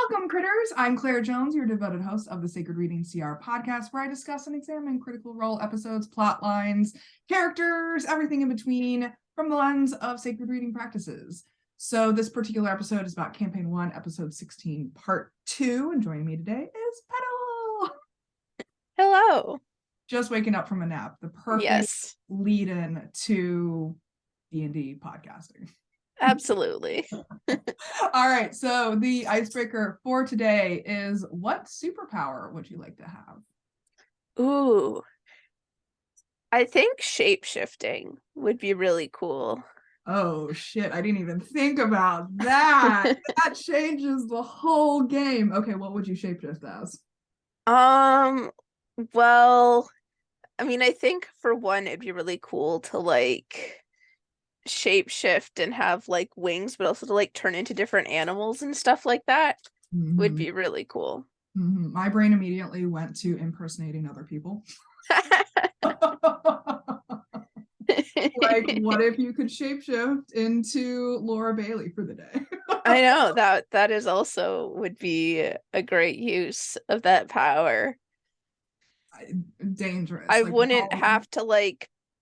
Welcome, critters! I'm Claire Jones, your devoted host of the Sacred Reading CR podcast, where I discuss and examine Critical Role episodes, plot lines, characters, everything in between from the lens of sacred reading practices. So this particular episode is about Campaign 1, Episode 16, Part 2, and joining me today is Petall! Hello! Just waking up from a nap, the perfect lead-in to D&D podcasting. Absolutely. All right, so the icebreaker for today is, what superpower would you like to have? Ooh. I think shape-shifting would be really cool. Oh shit, I didn't even think about that. That changes the whole game. Okay, what would you shapeshift as? Well, I mean, I think for one, it'd be really cool to shapeshift and have wings, but also to turn into different animals and stuff like that would be really cool. My brain immediately went to impersonating other people. What if you could shapeshift into Laura Bailey for the day? I know, that is also would be a great use of that power. Dangerous. I wouldn't have to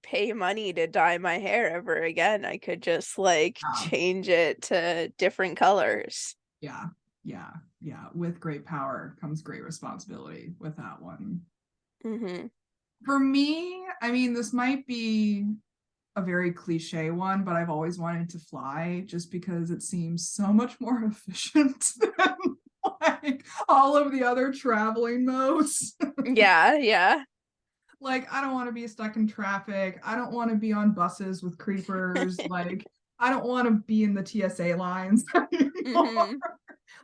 pay money to dye my hair ever again. I could just change it to different colors. Yeah. With great power comes great responsibility with that one. For me, I mean, this might be a very cliche one, but I've always wanted to fly just because it seems so much more efficient than all of the other traveling modes. Yeah. I don't want to be stuck in traffic. I don't want to be on buses with creepers. I don't want to be in the TSA lines anymore.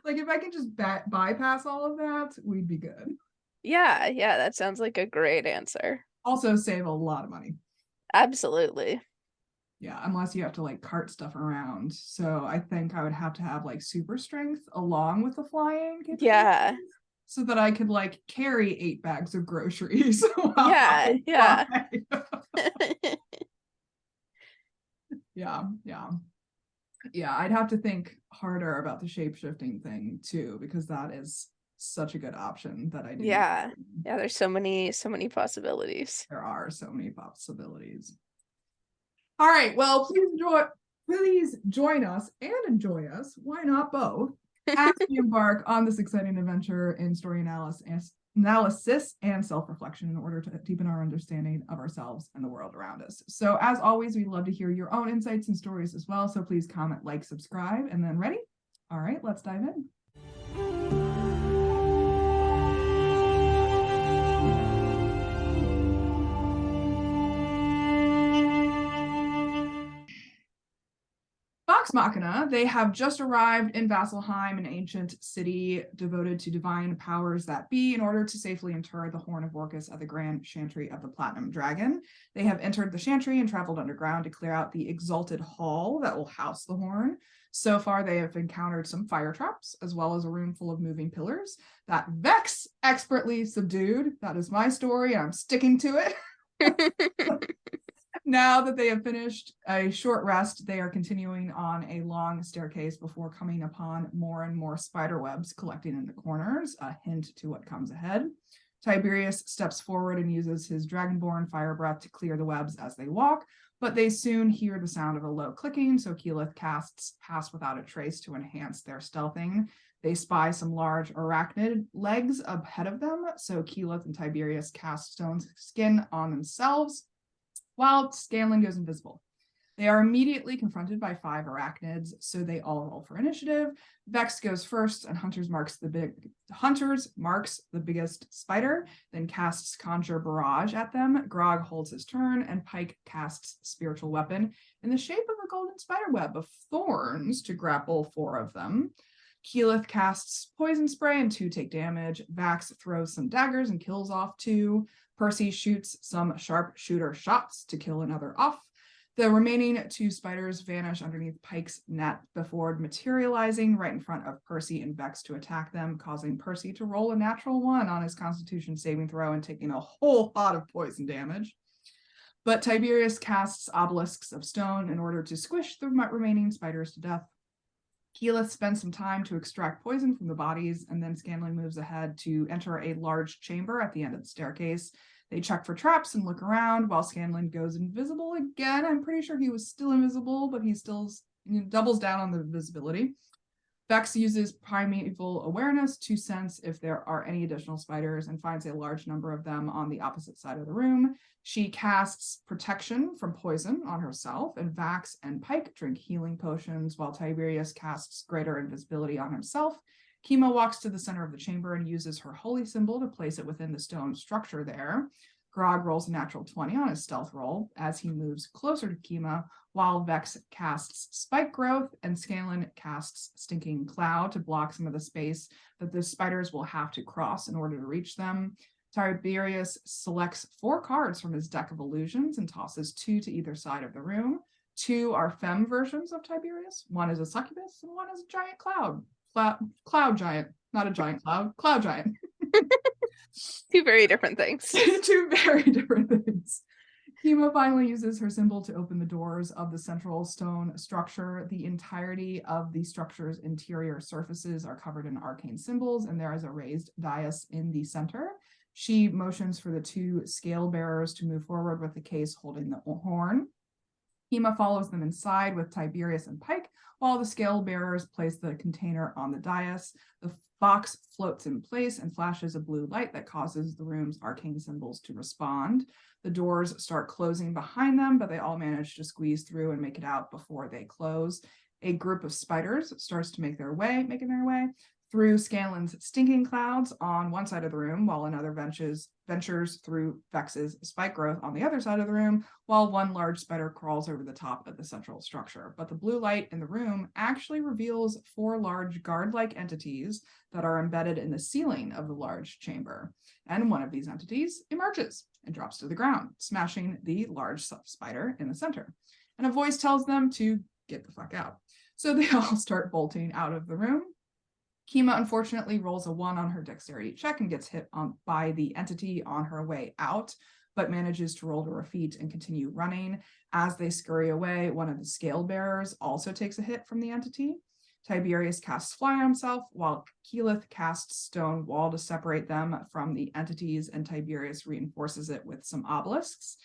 If I can just bypass all of that, we'd be good. Yeah, that sounds like a great answer. Also save a lot of money. Absolutely. Yeah, unless you have to cart stuff around. So I think I would have to have super strength along with the flying. Yeah. So that I could carry 8 bags of groceries. Yeah. Yeah, I'd have to think harder about the shape-shifting thing too, because that is such a good option that I didn't. Yeah, there's so many possibilities. There are so many possibilities. All right, well, please join us and enjoy us. Why not both? As we embark on this exciting adventure in story analysis and self-reflection in order to deepen our understanding of ourselves and the world around us. So as always, we'd love to hear your own insights and stories as well. So please comment, subscribe, and then ready? All right, let's dive in. Vox Machina, they have just arrived in Vasselheim, an ancient city devoted to divine powers that be, in order to safely inter the Horn of Orcus at the Grand Chantry of the Platinum Dragon. They have entered the chantry and traveled underground to clear out the exalted hall that will house the horn. So far, they have encountered some fire traps, as well as a room full of moving pillars that Vex expertly subdued. That is my story, and I'm sticking to it. Now that they have finished a short rest, they are continuing on a long staircase before coming upon more and more spider webs collecting in the corners, a hint to what comes ahead. Tiberius steps forward and uses his dragonborn fire breath to clear the webs as they walk, but they soon hear the sound of a low clicking, so Keyleth casts Pass Without a Trace to enhance their stealthing. They spy some large arachnid legs ahead of them, so Keyleth and Tiberius cast Stone Skin on themselves, while Scanlan goes invisible. They are immediately confronted by 5 arachnids, so they all roll for initiative. Vex goes first, and Hunters marks the biggest spider, then casts Conjure Barrage at them. Grog holds his turn, and Pike casts Spiritual Weapon in the shape of a golden spider web of thorns to grapple 4 of them. Keyleth casts Poison Spray, and 2 take damage. Vax throws some daggers and kills off 2. Percy shoots some sharpshooter shots to kill another off. The remaining 2 spiders vanish underneath Pike's net before materializing right in front of Percy and Vex to attack them, causing Percy to roll a natural 1 on his Constitution saving throw and taking a whole lot of poison damage. But Tiberius casts Obelisks of Stone in order to squish the remaining spiders to death. Keyleth spends some time to extract poison from the bodies, and then Scanlan moves ahead to enter a large chamber at the end of the staircase. They check for traps and look around while Scanlan goes invisible again. I'm pretty sure he was still invisible, but he still doubles down on the invisibility. Vex uses primeval awareness to sense if there are any additional spiders and finds a large number of them on the opposite side of the room. She casts protection from poison on herself, and Vax and Pike drink healing potions while Tiberius casts greater invisibility on himself. Kima walks to the center of the chamber and uses her holy symbol to place it within the stone structure there. Grog rolls a natural 20 on his stealth roll as he moves closer to Kima, while Vex casts Spike Growth and Scanlan casts Stinking Cloud to block some of the space that the spiders will have to cross in order to reach them. Tiberius selects 4 cards from his deck of illusions and tosses 2 to either side of the room. 2 are femme versions of Tiberius. 1 is a succubus and 1 is a giant cloud. Cloud giant, not a giant cloud, cloud giant. 2 very different things. 2 very different things. Kima finally uses her symbol to open the doors of the central stone structure. The entirety of the structure's interior surfaces are covered in arcane symbols, and there is a raised dais in the center. She motions for the 2 scale bearers to move forward with the case holding the horn. Kima follows them inside with Tiberius and Pike, while the scale bearers place the container on the dais. The box floats in place and flashes a blue light that causes the room's arcane symbols to respond. The doors start closing behind them, but they all manage to squeeze through and make it out before they close. A group of spiders starts to making their way through Scanlan's stinking clouds on one side of the room, while another ventures through Vex's spike growth on the other side of the room, while one large spider crawls over the top of the central structure. But the blue light in the room actually reveals 4 large guard-like entities that are embedded in the ceiling of the large chamber. And one of these entities emerges and drops to the ground, smashing the large spider in the center. And a voice tells them to get the fuck out. So they all start bolting out of the room. Kima unfortunately rolls a 1 on her dexterity check and gets hit by the entity on her way out, but manages to roll to her feet and continue running. As they scurry away, one of the scale bearers also takes a hit from the entity. Tiberius casts Fly on himself, while Keyleth casts Stone Wall to separate them from the entities, and Tiberius reinforces it with some obelisks.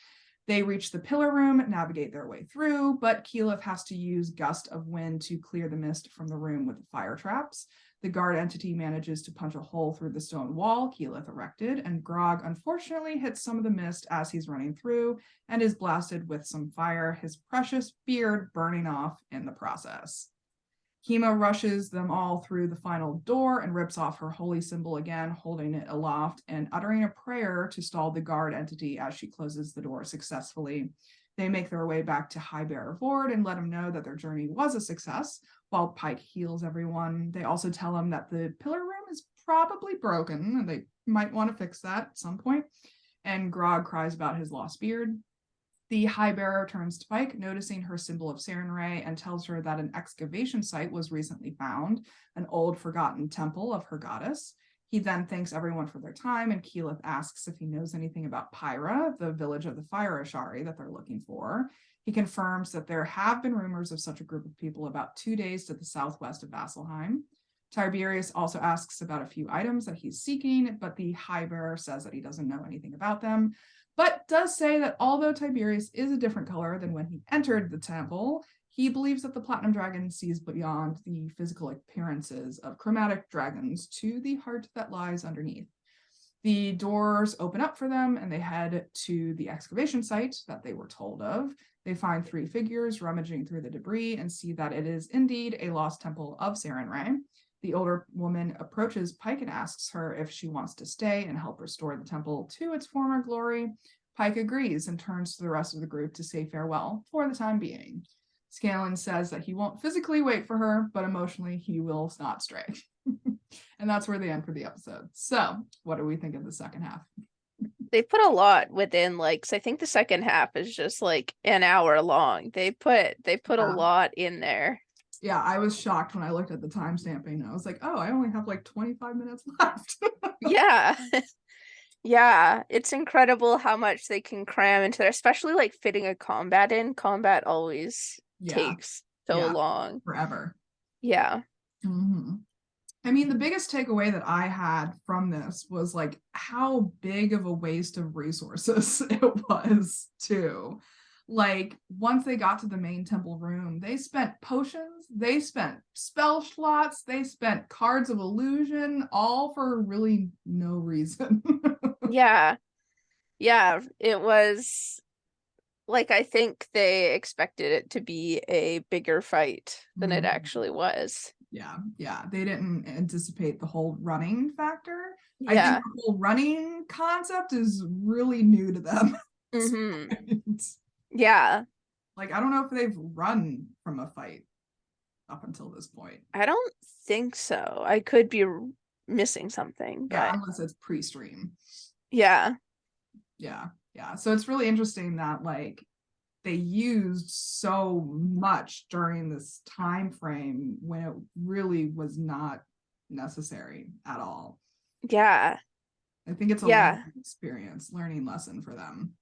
They reach the pillar room, navigate their way through, but Keyleth has to use Gust of Wind to clear the mist from the room with the fire traps. The guard entity manages to punch a hole through the stone wall Keyleth erected, and Grog unfortunately hits some of the mist as he's running through and is blasted with some fire, his precious beard burning off in the process. Kima rushes them all through the final door and rips off her holy symbol again, holding it aloft and uttering a prayer to stall the guard entity as she closes the door successfully. They make their way back to High Bearer Vord and let him know that their journey was a success, while Pike heals everyone. They also tell him that the pillar room is probably broken and they might want to fix that at some point. And Grog cries about his lost beard. The High Bearer turns to Pike, noticing her symbol of Sarenrae, and tells her that an excavation site was recently found, an old forgotten temple of her goddess. He then thanks everyone for their time, and Keyleth asks if he knows anything about Pyra, the village of the Fire Ashari that they're looking for. He confirms that there have been rumors of such a group of people about 2 days to the southwest of Vasselheim. Tiberius also asks about a few items that he's seeking, but the High Bearer says that he doesn't know anything about them, but does say that although Tiberius is a different color than when he entered the temple, he believes that the Platinum Dragon sees beyond the physical appearances of chromatic dragons to the heart that lies underneath. The doors open up for them and they head to the excavation site that they were told of. They find 3 figures rummaging through the debris and see that it is indeed a lost temple of Sarenrae. The older woman approaches Pike and asks her if she wants to stay and help restore the temple to its former glory. Pike agrees and turns to the rest of the group to say farewell for the time being. Scanlan says that he won't physically wait for her, but emotionally he will not stray. And that's where they end for the episode. So, what do we think of the second half? They put a lot within, like, 'cause I think the second half is just like an hour long. They put a lot in there. Yeah, I was shocked when I looked at the timestamping. I was like, oh, I only have like 25 minutes left. Yeah. Yeah, it's incredible how much they can cram into there, especially like fitting a combat in. Combat always takes so long. Forever. Yeah. Mm-hmm. I mean, the biggest takeaway that I had from this was like how big of a waste of resources it was too. Like once they got to the main temple room, they spent potions, they spent spell slots, they spent cards of illusion, all for really no reason. Yeah. Yeah. It was like, I think they expected it to be a bigger fight than it actually was. Yeah, they didn't anticipate the whole running factor. I think Yeah. the whole running concept is really new to them. Mm-hmm. Yeah. Like, I don't know if they've run from a fight up until this point. I don't think so. I could be missing something, Yeah, but unless it's pre-stream. yeah. Yeah. So it's really interesting that like they used so much during this time frame when it really was not necessary at all. Yeah. I think it's a Yeah. learning experience, learning lesson for them.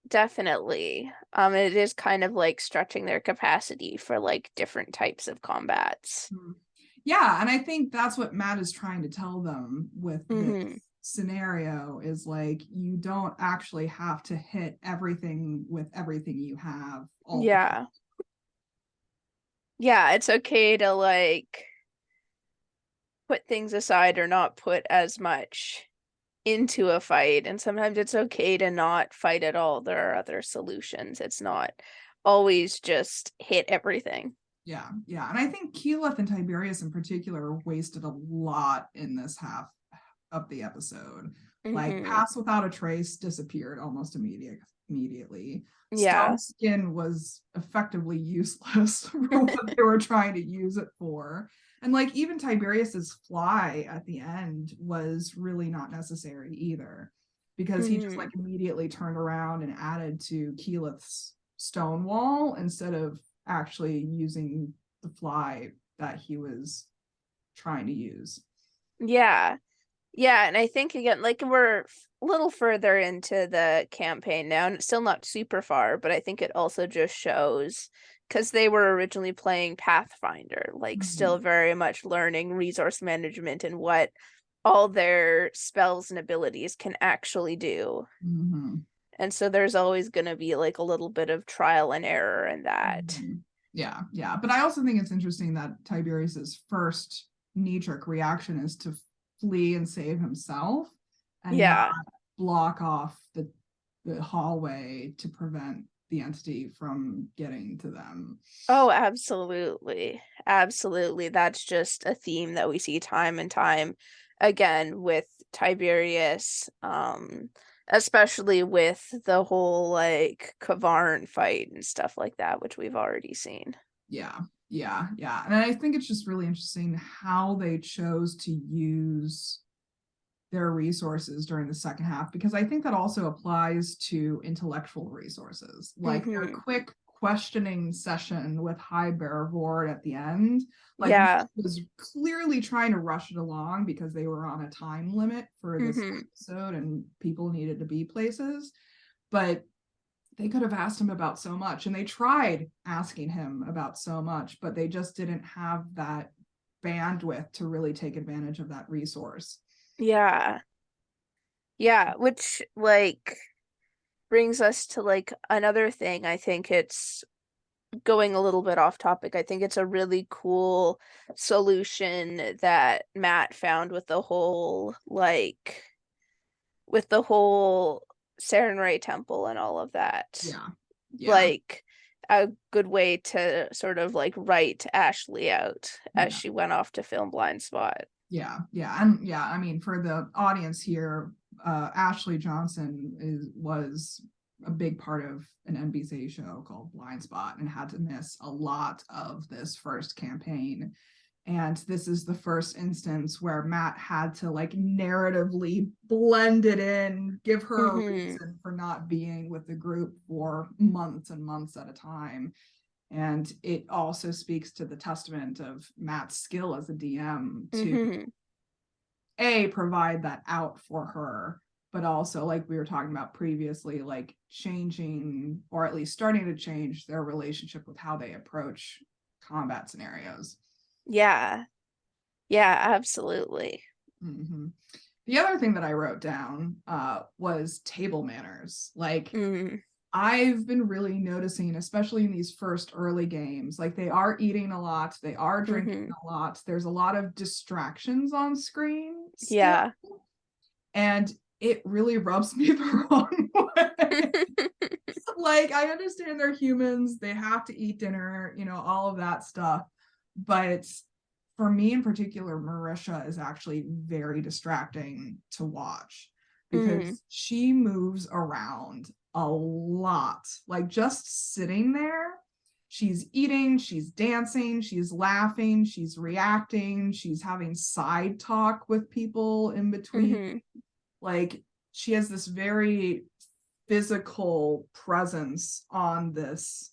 Definitely. It is kind of like stretching their capacity for like different types of combats. Yeah, and I think that's what Matt is trying to tell them with this Mm-hmm. scenario is like you don't actually have to hit everything with everything you have all the time. Yeah. Yeah, it's okay to like put things aside or not put as much into a fight, and sometimes it's okay to not fight at all. There are other solutions. It's not always just hit everything. Yeah. And I think Keyleth and Tiberius in particular wasted a lot in this half of the episode. Like Mm-hmm. Pass Without a Trace disappeared almost immediately. Yeah. Stone Skin was effectively useless for what they were trying to use it for. And like even Tiberius's fly at the end was really not necessary either, because he just Mm-hmm. like immediately turned around and added to Keyleth's stone wall instead of actually using the fly that he was trying to use. Yeah. Yeah, and I think again, like we're a little further into the campaign now, and it's still not super far, but I think it also just shows because they were originally playing Pathfinder, like still very much learning resource management and what all their spells and abilities can actually do. Mm-hmm. And so there's always going to be like a little bit of trial and error in that. Mm-hmm. Yeah. But I also think it's interesting that Tiberius's first knee-jerk reaction is to flee and save himself and not Yeah. block off the hallway to prevent the entity from getting to them. Oh, absolutely. Absolutely. That's just a theme that we see time and time again with Tiberius, especially with the whole like Kavarn fight and stuff like that, which we've already seen. Yeah. And I think it's just really interesting how they chose to use their resources during the second half, because I think that also applies to intellectual resources, like their quick questioning session with High Bear Vord at the end. Like was clearly trying to rush it along because they were on a time limit for this episode and people needed to be places, but they could have asked him about so much, and they tried asking him about so much, but they just didn't have that bandwidth to really take advantage of that resource. Yeah. Yeah, which like brings us to like another thing. I think it's going a little bit off topic. I think it's a really cool solution that Matt found with the whole Sarenrae temple and all of that. Yeah. Like a good way to sort of like write Ashley out as she went off to film Blind Spot. Yeah. And yeah, I mean, for the audience here, Ashley Johnson was a big part of an NBC show called Blind Spot and had to miss a lot of this first campaign. And this is the first instance where Matt had to like narratively blend it in, give her a reason for not being with the group for months and months at a time. And it also speaks to the testament of Matt's skill as a DM to provide that out for her, but also, like we were talking about previously, like changing or at least starting to change their relationship with how they approach combat scenarios. Yeah. Yeah, absolutely. Hmm. The other thing that I wrote down was table manners. Like, Mm, I've been really noticing, especially in these first early games, like they are eating a lot, they are drinking mm-hmm. a lot. There's a lot of distractions on screen still, Yeah. and it really rubs me the wrong way. Like, I understand they're humans, they have to eat dinner, all of that stuff. But for me in particular, Marisha is actually very distracting to watch Mm, because she moves around a lot. Like, just sitting there, she's eating, she's dancing, she's laughing, she's reacting, she's having side talk with people in between. mm-hmm. Like, she has this very physical presence on this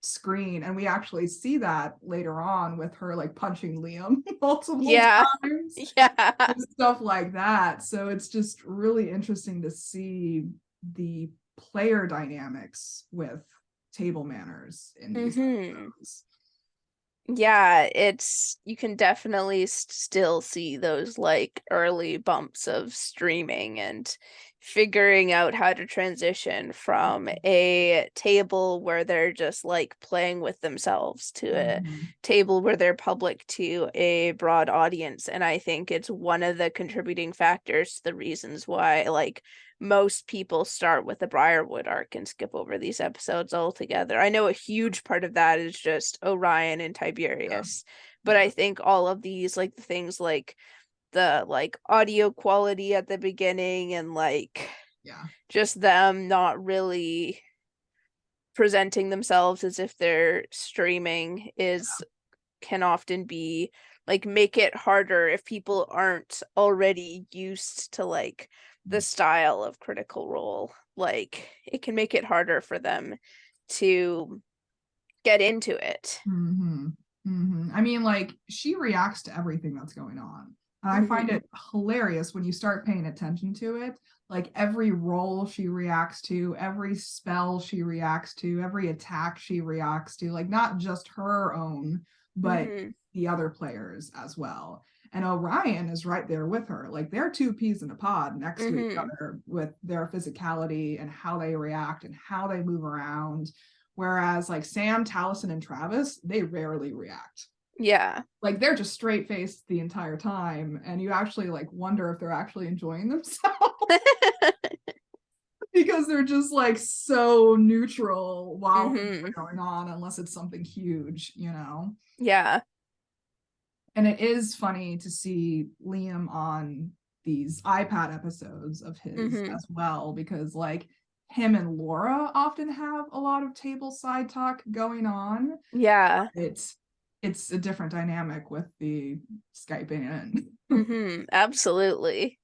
screen, and we actually see that later on with her like punching Liam multiple Yeah. times Yeah. and stuff like that. So it's just really interesting to see the player dynamics with table manners in these Mm-hmm. episodes. Yeah, you can definitely still see those like early bumps of streaming and figuring out how to transition from a table where they're just like playing with themselves to a Mm-hmm. table where they're public to a broad audience. And I think it's one of the contributing factors to the reasons why like most people start with the Briarwood arc and skip over these episodes altogether. I know a huge part of that is just Orion and Yeah. Tiberius, but Yeah. I think all of these like the things like the like audio quality at the beginning and like Yeah. just them not really presenting themselves as if they're streaming is can often be like make it harder if people aren't already used to like the style of Critical Role. Like it can make it harder for them to get into it. Mm-hmm. Mm-hmm. I mean, like, she reacts to everything that's going on. And I find Mm-hmm. it hilarious when you start paying attention to it. Like, every roll she reacts to, every spell she reacts to, every attack she reacts to, like, not just her own, but Mm-hmm. the other players as well. And Orion is right there with her. Like, they're two peas in a pod next to each Mm-hmm. other with their physicality and how they react and how they move around. Whereas like Sam, Taliesin, and Travis, they rarely react. Yeah. Like, they're just straight faced the entire time, and you actually like wonder if they're actually enjoying themselves because they're just like so neutral while things Mm-hmm. are going on, unless it's something huge. Yeah. And it is funny to see Liam on these iPad episodes of his Mm-hmm. as well, because like him and Laura often have a lot of table side talk going on. Yeah. It's a different dynamic with the Skyping in. Mm-hmm. Absolutely.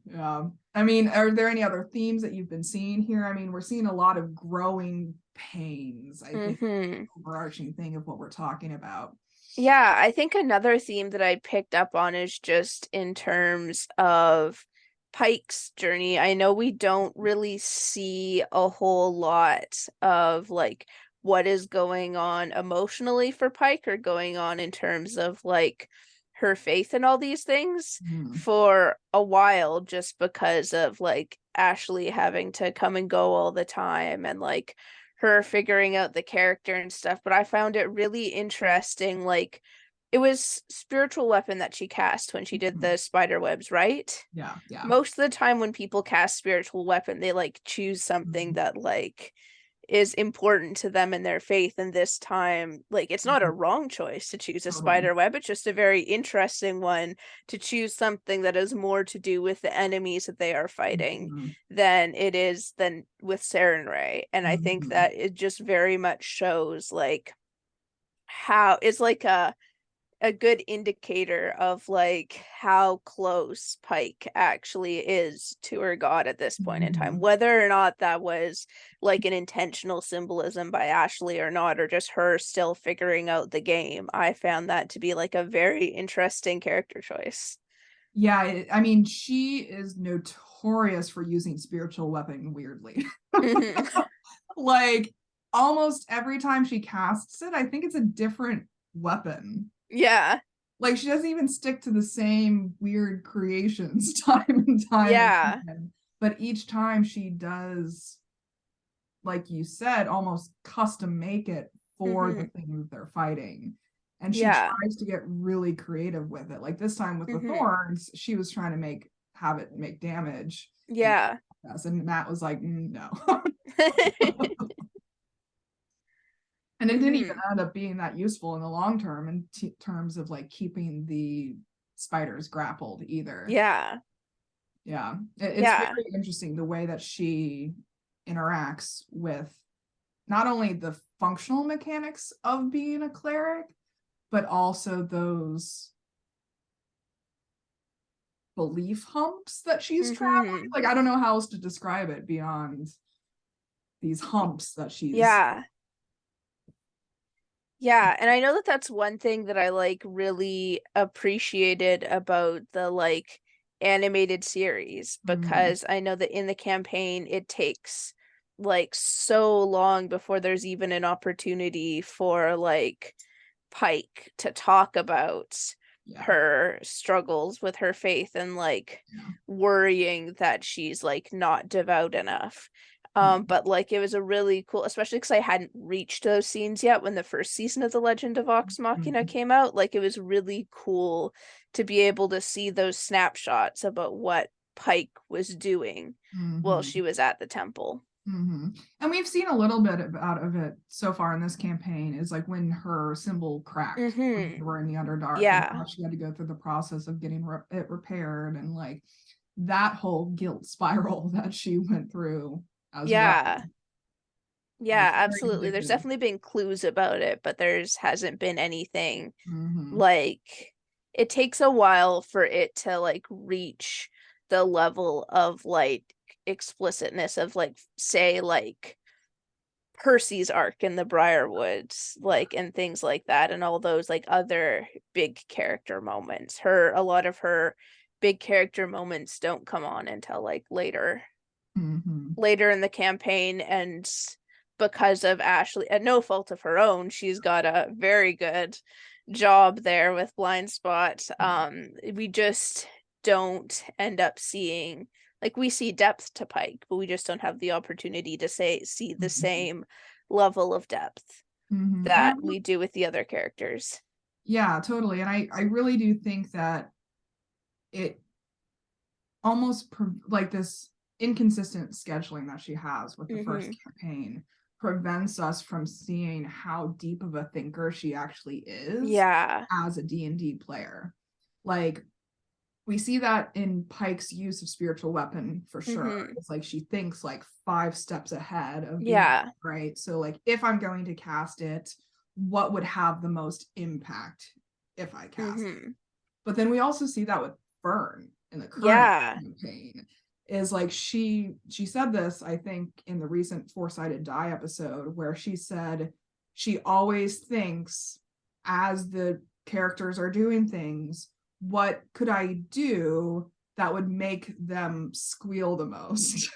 Yeah. I mean, are there any other themes that you've been seeing here? I mean, we're seeing a lot of growing pains, I think, Mm-hmm. overarching thing of what we're talking about. Yeah, I think another theme that I picked up on is just in terms of Pike's journey. I know we don't really see a whole lot of like what is going on emotionally for Pike or going on in terms of like her faith and all these things Mhm. for a while, just because of like Ashley having to come and go all the time and like her figuring out the character and stuff, but I found it really interesting. Like, it was spiritual weapon that she cast when she did the spider webs, right? Yeah, yeah. Most of the time when people cast spiritual weapon, they like choose something Mhm. that like is important to them in their faith. And this time, like, it's not a Mhm. wrong choice to choose a Totally. spider web. It's just a very interesting one to choose something that has more to do with the enemies that they are fighting Mhm. than it is than with Sarenrae. And I think Mhm. that it just very much shows like how it's like a good indicator of like how close Pike actually is to her god at this point in time. Mhm. Whether or not that was like an intentional symbolism by Ashley or not, or just her still figuring out the game, I found that to be like a very interesting character choice. Yeah, I mean, she is notorious for using spiritual weapon weirdly. Mm-hmm. Like, almost every time she casts it, I think it's a different weapon. Yeah. Like, she doesn't even stick to the same weird creations time and time again. But each time she does, like you said, almost custom make it for the thing that they're fighting. And she tries to get really creative with it. Like this time with the thorns, she was trying to have it make damage. Yeah. And Matt was like, no. And it didn't even end up being that useful in the long term in terms of like keeping the spiders grappled either. Yeah. Yeah. It's very interesting the way that she interacts with not only the functional mechanics of being a cleric, but also those belief humps that she's traveling. Like, I don't know how else to describe it beyond these humps that she's. Yeah, and I know that that's one thing that I like really appreciated about the like animated series, because I know that in the campaign it takes like so long before there's even an opportunity for like Pike to talk about her struggles with her faith and like worrying that she's like not devout enough. But like it was a really cool, especially because I hadn't reached those scenes yet when the first season of The Legend of Vox Machina came out. Like it was really cool to be able to see those snapshots about what Pike was doing while she was at the temple. And we've seen a little bit out of it so far in this campaign, is like when her symbol cracked when we were in the Underdark. And she had to go through the process of getting it repaired, and like that whole guilt spiral that she went through as well. Yeah, absolutely. There's definitely been clues about it, but hasn't been anything like, it takes a while for it to like reach the level of like explicitness of like, say, like Percy's arc in the Briarwoods, like, and things like that, and all those like other big character moments. A lot of her big character moments don't come on until like later in the campaign, and because of Ashley, at no fault of her own, she's got a very good job there with Blind Spot. We just don't end up seeing, like, we see depth to Pike, but we just don't have the opportunity to see the same level of depth that we do with the other characters. Yeah, totally. And I really do think that it almost like this inconsistent scheduling that she has with the first campaign prevents us from seeing how deep of a thinker she actually is as a D&D player. Like, we see that in Pike's use of spiritual weapon for sure. It's like she thinks like 5 steps ahead of right. So like, if I'm going to cast it, what would have the most impact if I cast it? But then we also see that with Fern in the current campaign. Is like she said this, I think, in the recent Four-Sided Die episode, where she said she always thinks, as the characters are doing things, what could I do that would make them squeal the most?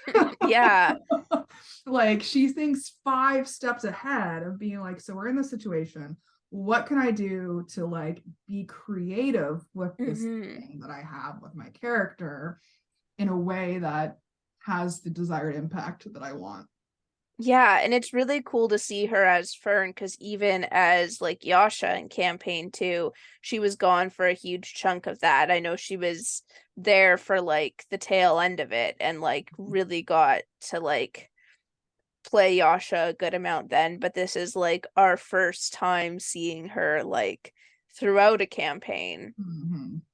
Like, she thinks 5 steps ahead of being like, so we're in this situation, what can I do to like be creative with this thing that I have with my character in a way that has the desired impact that I want? Yeah, and it's really cool to see her as Fern, because even as like Yasha in campaign 2, she was gone for a huge chunk of that. I know she was there for like the tail end of it and like really got to like play Yasha a good amount then, but this is like our first time seeing her like throughout a campaign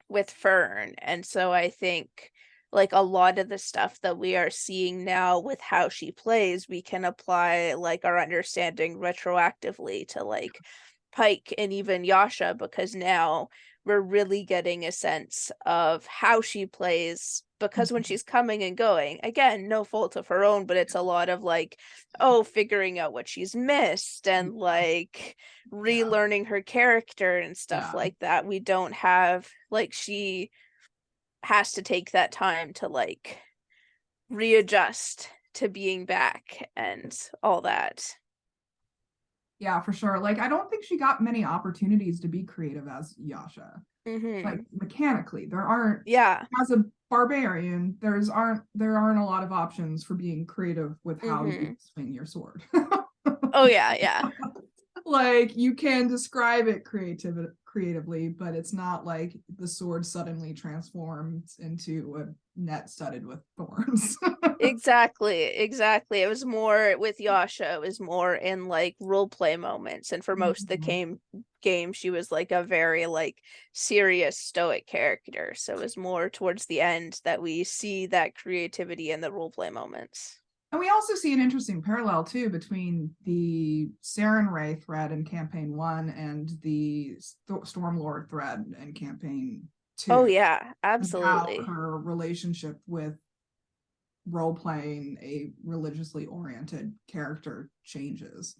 with Fern. And so I think like a lot of the stuff that we are seeing now with how she plays, we can apply like our understanding retroactively to like Pike and even Yasha, because now we're really getting a sense of how she plays, because when she's coming and going, again, no fault of her own, but it's a lot of like, figuring out what she's missed and like relearning her character and stuff like that. We don't have, like, she has to take that time to like readjust to being back and all that. Yeah, for sure. Like, I don't think she got many opportunities to be creative as Yasha. Like, mechanically, there aren't. Yeah. As a barbarian, there aren't a lot of options for being creative with how you swing your sword. Oh yeah, yeah. Like, you can describe it creatively, but it's not like the sword suddenly transforms into a net studded with thorns. Exactly. It was more with Yasha, it was more in like role play moments, and for most of the game she was like a very like serious stoic character. So it was more towards the end that we see that creativity in the role play moments. And we also see an interesting parallel too between the Sarenrae thread in campaign 1 and the Stormlord thread in campaign 2. Oh yeah, And how absolutely. her relationship with role playing a religiously oriented character changes.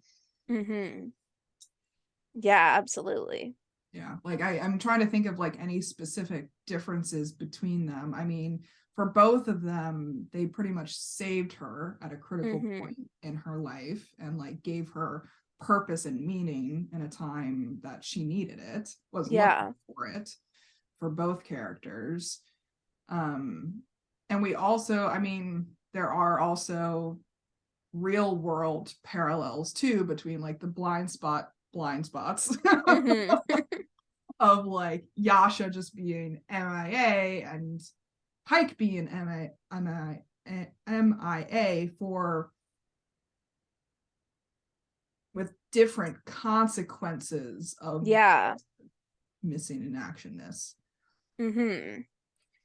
Yeah, absolutely. Yeah, like I'm trying to think of like any specific differences between them. I mean, for both of them, they pretty much saved her at a critical point in her life and like gave her purpose and meaning in a time that she needed it, was looking for it for both characters. And we also, I mean, there are also real world parallels too between like the blind spots of like Yasha just being MIA and Pike being MIA for with different consequences of missing in actionness.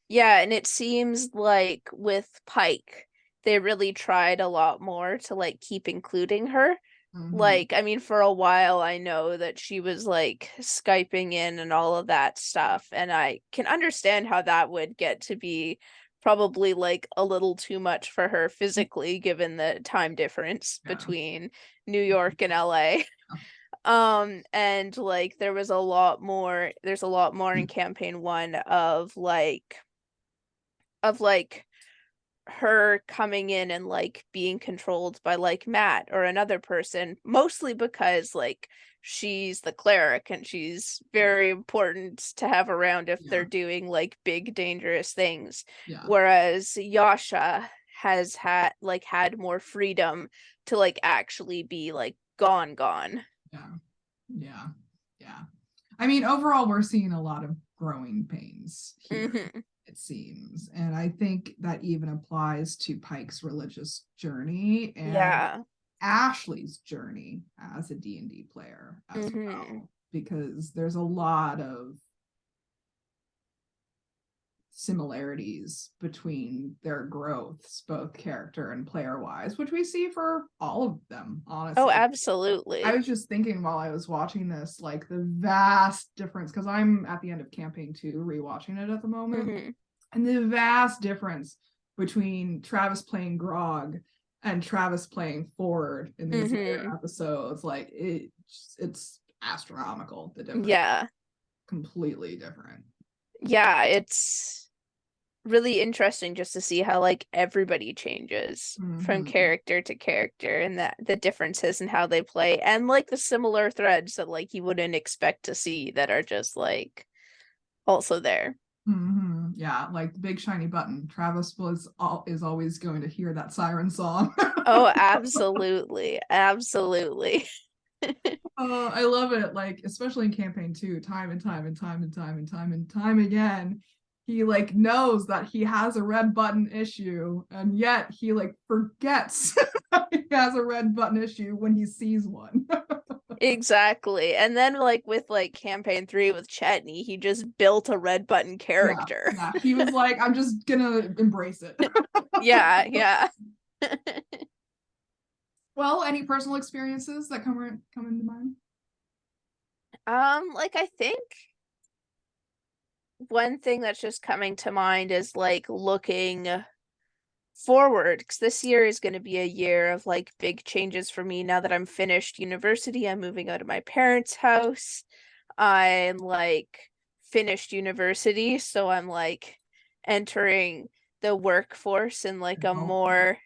Yeah, and it seems like with Pike, they really tried a lot more to like keep including her. Like, I mean, for a while, I know that she was like Skyping in and all of that stuff, and I can understand how that would get to be probably like a little too much for her physically, given the time difference between New York and LA. And like there's a lot more in campaign 1 of like her coming in and like being controlled by like Matt or another person, mostly because like she's the cleric and she's very important to have around if they're doing like big dangerous things. Whereas Yasha has had more freedom to like actually be like gone. Yeah. I mean, overall, we're seeing a lot of growing pains here, it seems. And I think that even applies to Pike's religious journey and Ashley's journey as a D&D player as well, because there's a lot of similarities between their growths, both character and player wise, which we see for all of them, honestly. Oh, absolutely. I was just thinking while I was watching this, like the vast difference, because I'm at the end of campaign 2 rewatching it at the moment, and the vast difference between Travis playing Grog and Travis playing Ford in these later episodes, like it's astronomical, the difference. Completely different. It's really interesting just to see how like everybody changes from character to character, and that the differences in how they play, and like the similar threads that like you wouldn't expect to see that are just like also there. Yeah, like the big shiny button. Travis is always going to hear that siren song. Oh, absolutely. I love it. Like, especially in campaign 2, time and time again, he like knows that he has a red button issue, and yet he like forgets he has a red button issue when he sees one. Exactly. And then like with like campaign 3 with Chetney, he just built a red button character. Yeah. He was like, I'm just gonna embrace it. Yeah. Well, any personal experiences that come into mind? Like I think one thing that's just coming to mind is like looking forward, because this year is going to be a year of like big changes for me. Now that I'm finished university, I'm moving out of my parents' house. I'm like finished university, so I'm like entering the workforce in like a more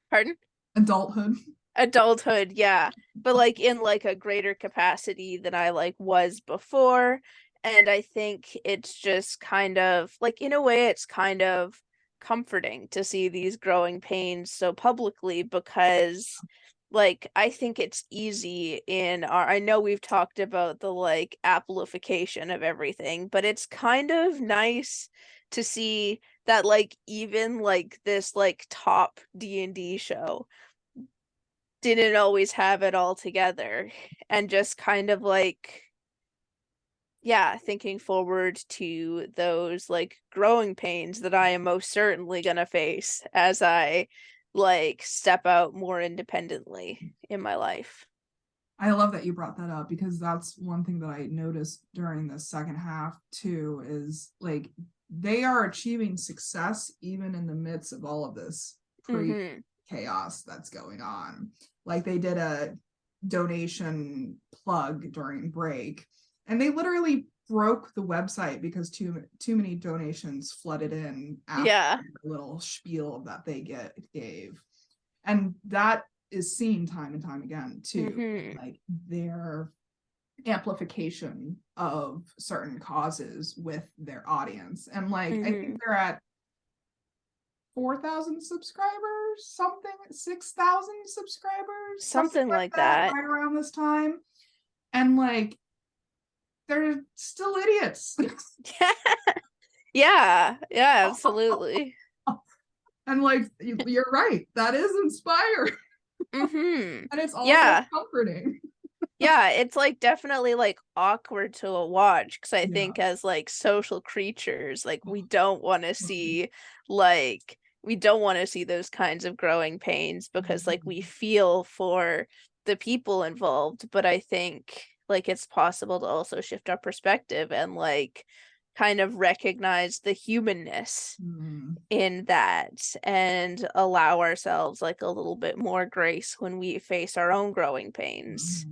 pardon? Adulthood. adulthood, yeah, but like in like a greater capacity than I like was before. And I think it's just kind of like, in a way, it's kind of comforting to see these growing pains so publicly, because like I think it's easy in our, I know we've talked about the like Appleification of everything, but it's kind of nice to see that like even like this like top D&D show didn't always have it all together, and just kind of like, yeah, thinking forward to those like growing pains that I am most certainly gonna face as I like step out more independently in my life. I love that you brought that up, because that's one thing that I noticed during the second half too, is like they are achieving success even in the midst of all of this chaos that's going on. Like they did a donation plug during break, and they literally broke the website because too many donations flooded in after Yeah. the little spiel that they gave. And that is seen time and time again too, like their amplification of certain causes with their audience. And like I think they're at 4,000 subscribers, something, 6,000 subscribers, Something like that. right around this time. And like they're still idiots. Yeah, yeah, absolutely. And like you're right, that is inspiring. And it's also Yeah. comforting. Yeah, it's like definitely like awkward to watch, because I Yeah. think as like social creatures, like we don't want to see like we don't want to see those kinds of growing pains, because like we feel for the people involved. But I think like it's possible to also shift our perspective and like kind of recognize the humanness in that, and allow ourselves like a little bit more grace when we face our own growing pains,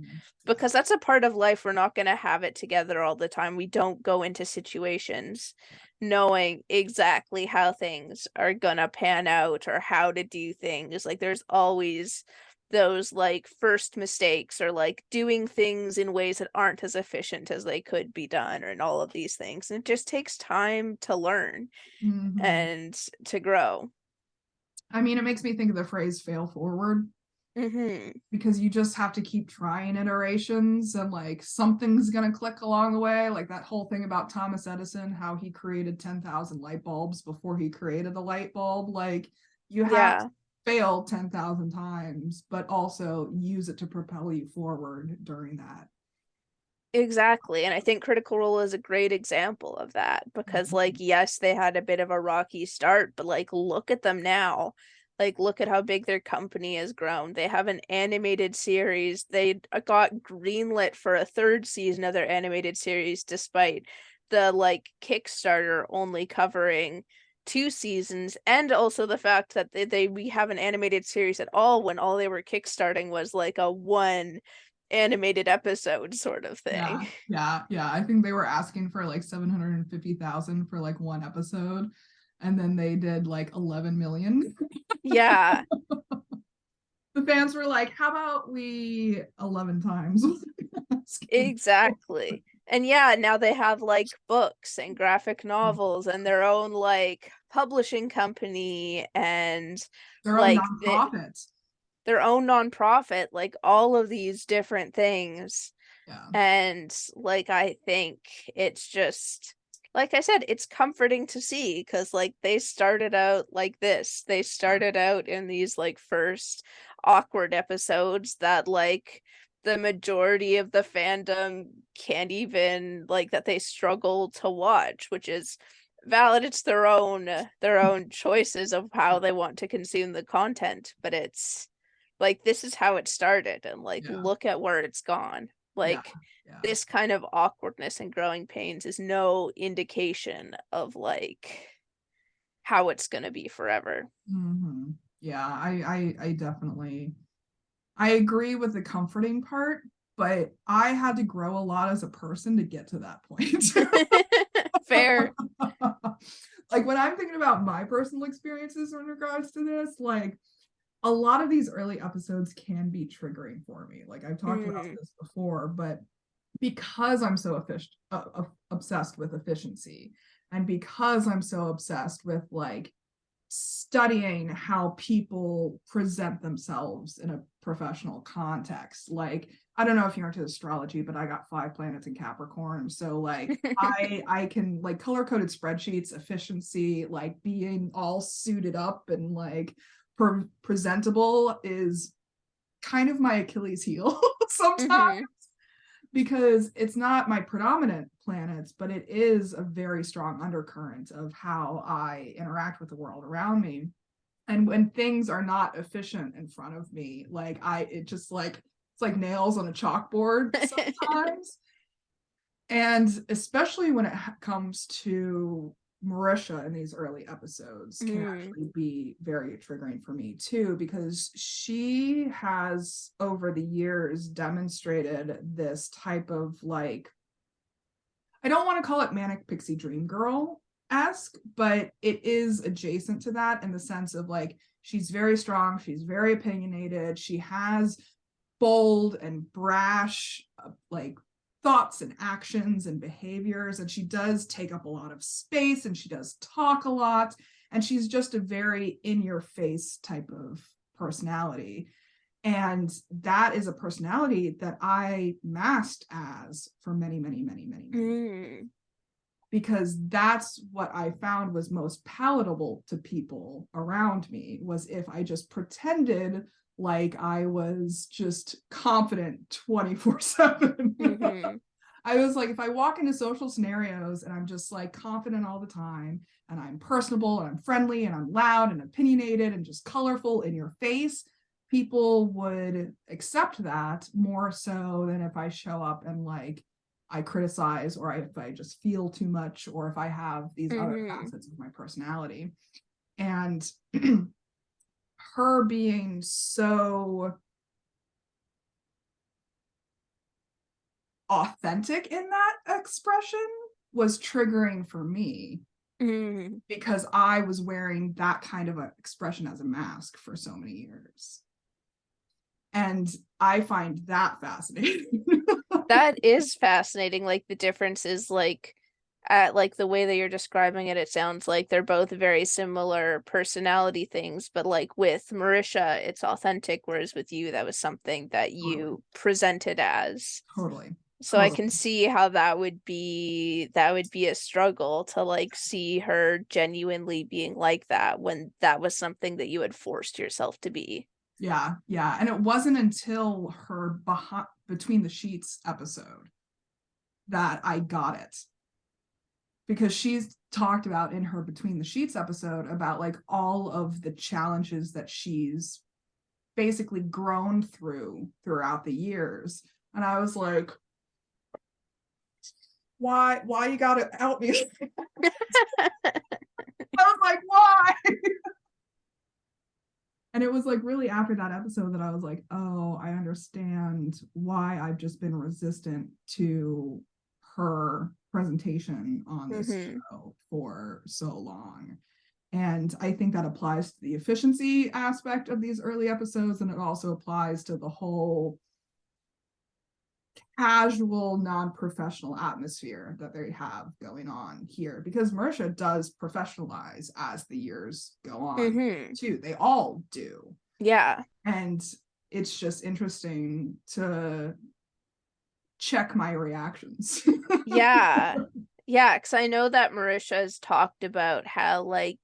because that's a part of life. We're not going to have it together all the time. We don't go into situations knowing exactly how things are going to pan out or how to do things. Like there's always those like first mistakes, or like doing things in ways that aren't as efficient as they could be done, or in all of these things. And it just takes time to learn and to grow. I mean, it makes me think of the phrase fail forward, because you just have to keep trying iterations, and like something's gonna click along the way. Like that whole thing about Thomas Edison, how he created 10,000 light bulbs before he created the light bulb. Like you have to fail 10,000 times, but also use it to propel you forward during that. Exactly. And I think Critical Role is a great example of that, because like yes, they had a bit of a rocky start, but like look at them now. Like look at how big their company has grown. They have an animated series. They got greenlit for a third season of their animated series, despite the like Kickstarter only covering 2 seasons, and also the fact that we have an animated series at all when all they were kickstarting was like a one animated episode sort of thing. Yeah. I think they were asking for like 750,000 for like one episode, and then they did like 11 million. Yeah. The fans were like, how about we 11 times? Exactly. And yeah, now they have like books and graphic novels and their own like publishing company, and their own like nonprofit. Their own nonprofit, like all of these different things. Yeah. And like I think it's just, like I said, it's comforting to see, because like they started out like this. They started out in these like first awkward episodes that like the majority of the fandom can't even, like, that they struggle to watch, which is valid. It's their own choices of how they want to consume the content, but it's like this is how it started, and like look at where it's gone. Like this kind of awkwardness and growing pains is no indication of like how it's going to be forever. Yeah, I definitely, I agree with the comforting part, but I had to grow a lot as a person to get to that point. Fair. Like when I'm thinking about my personal experiences in regards to this, like a lot of these early episodes can be triggering for me. Like I've talked about this before, but because I'm so obsessed with efficiency, and because I'm so obsessed with like studying how people present themselves in a professional context. Like, I don't know if you're into astrology, but I got 5 planets in Capricorn. So like I can like color-coded spreadsheets, efficiency, like being all suited up and like presentable is kind of my Achilles heel sometimes. Because it's not my predominant planets, but it is a very strong undercurrent of how I interact with the world around me. And when things are not efficient in front of me, like it's like nails on a chalkboard sometimes. And especially when it comes to Marisha in these early episodes can actually be very triggering for me too, because she has over the years demonstrated this type of like, I don't want to call it manic pixie dream girl-esque, but it is adjacent to that in the sense of like, she's very strong, she's very opinionated, she has bold and brash like thoughts and actions and behaviors, and she does take up a lot of space and she does talk a lot, and she's just a very in your face type of personality. And that is a personality that I masked as for many years. Because that's what I found was most palatable to people around me, was if I just pretended like I was just confident 24/7. I was like, if I walk into social scenarios and I'm just like confident all the time, and I'm personable and I'm friendly and I'm loud and opinionated and just colorful in your face, people would accept that more so than if I show up and like I criticize, or if I just feel too much, or if I have these other facets of my personality. And her being so authentic in that expression was triggering for me, because I was wearing that kind of an expression as a mask for so many years. And I find that fascinating. That is fascinating. Like the difference is like like the way that you're describing it, it sounds like they're both very similar personality things, but like with Marisha, it's authentic, whereas with you, that was something that you presented as. Totally. So I can see how that would be a struggle to like see her genuinely being like that when that was something that you had forced yourself to be. Yeah. And it wasn't until her Between the Sheets episode that I got it. Because she's talked about in her Between the Sheets episode about like all of the challenges that she's basically grown throughout the years. And I was like, why you gotta out me? I was like, why? And it was like really after that episode that I was like, oh, I understand why I've just been resistant to her presentation on this show for so long. And I think that applies to the efficiency aspect of these early episodes, and it also applies to the whole casual, non-professional atmosphere that they have going on here, because Marisha does professionalize as the years go on too. They all do. Yeah. And it's just interesting to check my reactions. Yeah. Yeah, because I know that Marisha has talked about how like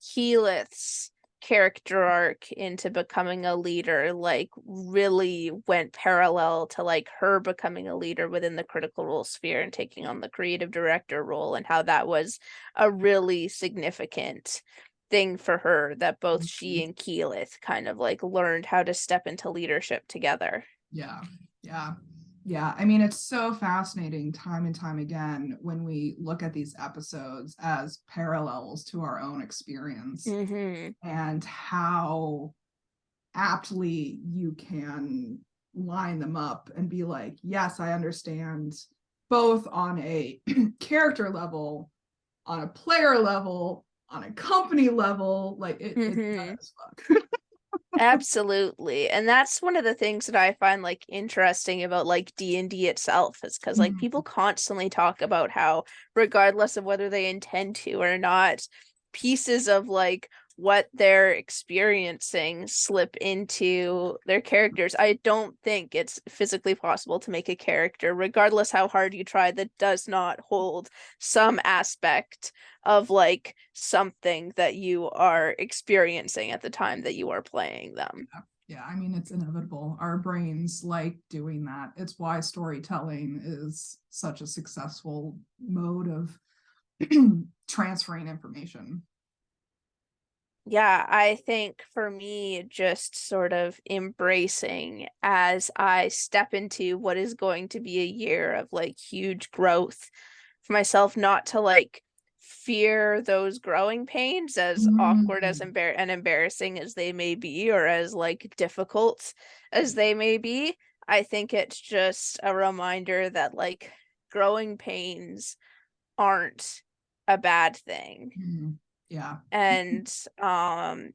Keyleth's character arc into becoming a leader like really went parallel to like her becoming a leader within the Critical Role sphere and taking on the creative director role, and how that was a really significant thing for her, that both she and Keyleth kind of like learned how to step into leadership together. Yeah, I mean, it's so fascinating time and time again when we look at these episodes as parallels to our own experience, and how aptly you can line them up and be like, yes, I understand, both on a character level, on a player level, on a company level, like it does fuck. Absolutely. And that's one of the things that I find like interesting about like D&D itself is because like people constantly talk about how regardless of whether they intend to or not, pieces of like what they're experiencing slip into their characters. I don't think it's physically possible to make a character, regardless how hard you try, that does not hold some aspect of like something that you are experiencing at the time that you are playing them. Yeah, I mean, it's inevitable. Our brains like doing that. It's why storytelling is such a successful mode of transferring information. Yeah, I think for me, just sort of embracing as I step into what is going to be a year of like huge growth for myself, not to like fear those growing pains, as awkward as and embarrassing as they may be, or as like difficult as they may be. I think it's just a reminder that like growing pains aren't a bad thing. Yeah. And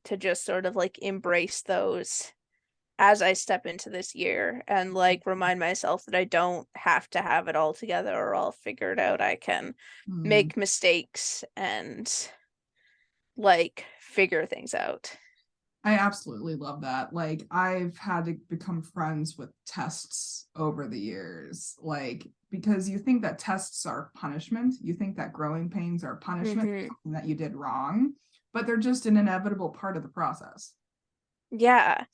to just sort of like embrace those as I step into this year and like remind myself that I don't have to have it all together or all figured out. I can make mistakes and like figure things out. I absolutely love that. Like, I've had to become friends with tests over the years, like, because you think that tests are punishment. You think that growing pains are punishment, that you did wrong, but they're just an inevitable part of the process. Yeah.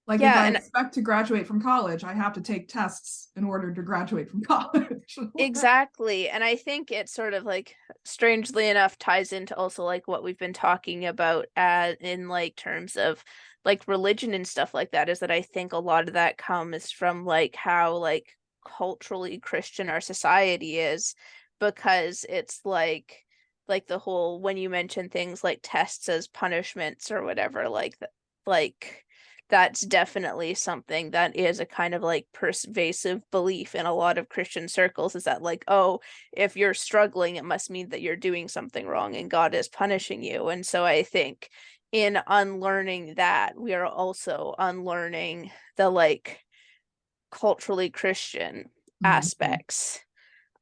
Like, if Yeah, I and expect to graduate from college, I have to take tests in order to graduate from college. exactly. And I think it sort of like strangely enough ties into also like what we've been talking about in like terms of like religion and stuff like that, is that I think a lot of that comes from like how like culturally Christian our society is, because it's like the whole when you mention things like tests as punishments or whatever, like that's definitely something that is a kind of like pervasive belief in a lot of Christian circles, is that like, oh, if you're struggling, it must mean that you're doing something wrong and God is punishing you. And so I think in unlearning that, we are also unlearning the like culturally Christian aspects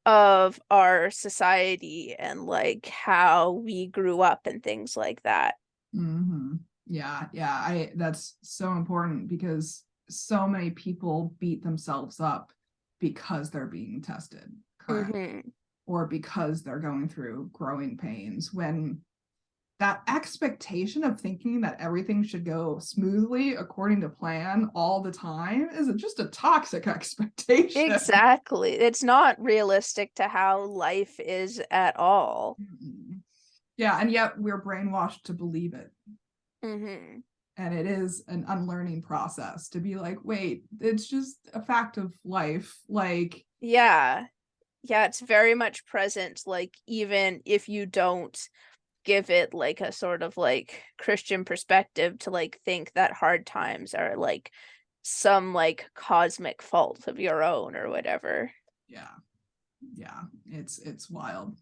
of our society and like how we grew up and things like that. Yeah, that's so important because so many people beat themselves up because they're being tested, correct? Or because they're going through growing pains, when that expectation of thinking that everything should go smoothly according to plan all the time is just a toxic expectation. Exactly. It's not realistic to how life is at all. Yeah, and yet we're brainwashed to believe it. Mm-hmm. And it is an unlearning process to be like, wait, it's just a fact of life. Like, Yeah. Yeah, it's very much present, like even if you don't give it like a sort of like Christian perspective to like think that hard times are like some like cosmic fault of your own or whatever. yeah, it's wild.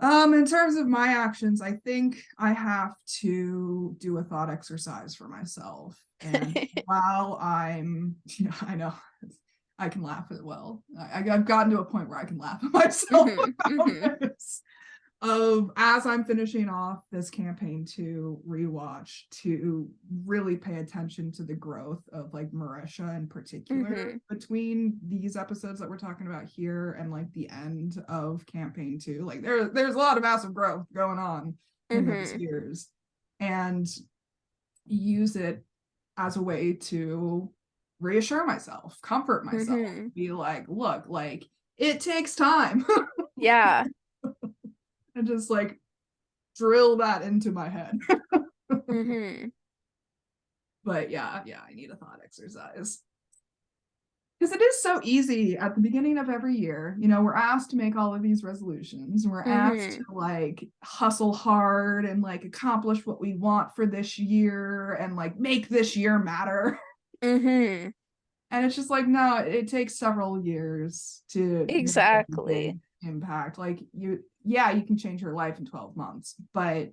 In terms of my actions, I think I have to do a thought exercise for myself. And while I know I can laugh at I've gotten to a point where I can laugh at myself about this. As I'm finishing off this campaign to rewatch, to really pay attention to the growth of like Marisha in particular between these episodes that we're talking about here and like the end of campaign 2. Like there's a lot of massive growth going on in those years, and use it as a way to reassure myself, comfort myself, be like, look, like it takes time. Yeah. And just like drill that into my head. But yeah, I need a thought exercise. Because it is so easy at the beginning of every year. We're asked to make all of these resolutions. We're asked to like hustle hard and like accomplish what we want for this year and like make this year matter. And it's just like, no, it takes several years to Exactly. impact. Like you can change your life in 12 months, but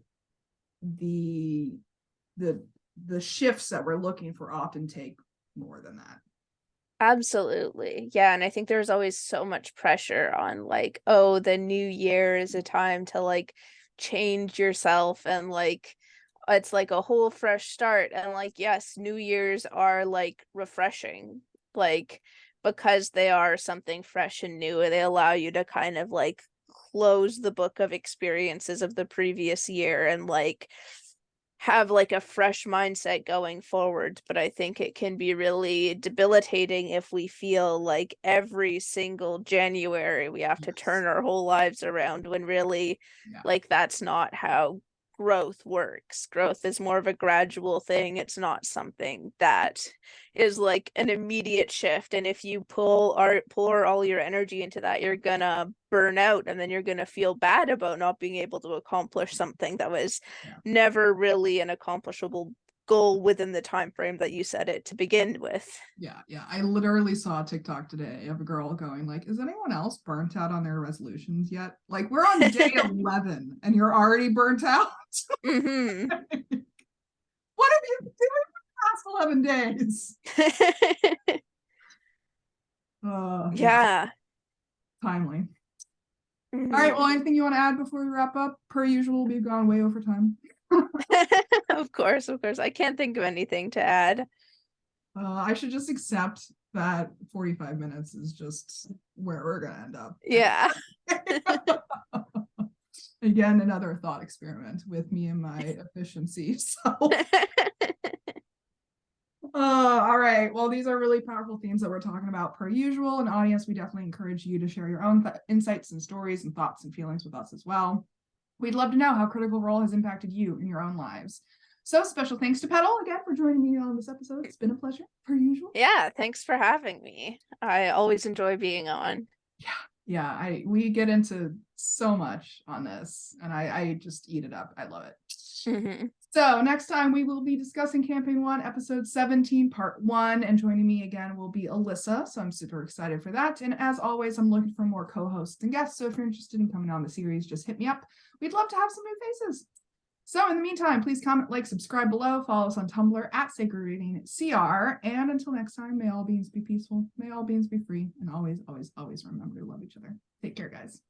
the the shifts that we're looking for often take more than that. Absolutely. Yeah, and I think there's always so much pressure on like, oh, the new year is a time to like change yourself and like it's like a whole fresh start. And like, yes, New Year's are like refreshing, like because they are something fresh and new, and they allow you to kind of like close the book of experiences of the previous year and like have like a fresh mindset going forward. But I think it can be really debilitating if we feel like every single January we have to turn our whole lives around, when really like that's not how growth works. Growth is more of a gradual thing. It's not something that is like an immediate shift. And if you pour all your energy into that, you're gonna burn out, and then you're gonna feel bad about not being able to accomplish something that was never really an accomplishable goal within the time frame that you set it to begin with. Yeah. I literally saw a TikTok today of a girl going like, is anyone else burnt out on their resolutions yet? Like, we're on day 11 and you're already burnt out. Mm-hmm. What have you been doing for the past 11 days? Yeah. Timely. Mm-hmm. All right, well, anything you want to add before we wrap up? Per usual, we've gone way over time. Of course. I can't think of anything to add. I should just accept that 45 minutes is just where we're gonna end up. Yeah. Again, another thought experiment with me and my efficiency. So all right, well, these are really powerful themes that we're talking about per usual. And audience, we definitely encourage you to share your own insights and stories and thoughts and feelings with us as well. We'd love to know how Critical Role has impacted you in your own lives. So special thanks to Petall again for joining me on this episode. It's been a pleasure, per usual. Yeah, thanks for having me. I always enjoy being on. Yeah, we get into so much on this, and I just eat it up. I love it. Mm-hmm. So next time we will be discussing Campaign 1, Episode 17, Part 1, and joining me again will be Alyssa, so I'm super excited for that. And as always, I'm looking for more co-hosts and guests, so if you're interested in coming on the series, just hit me up. We'd love to have some new faces. So in the meantime, please comment, like, subscribe below, follow us on Tumblr at Sacred Reading CR, and until next time, may all beings be peaceful, may all beings be free, and always, always, always remember to love each other. Take care, guys.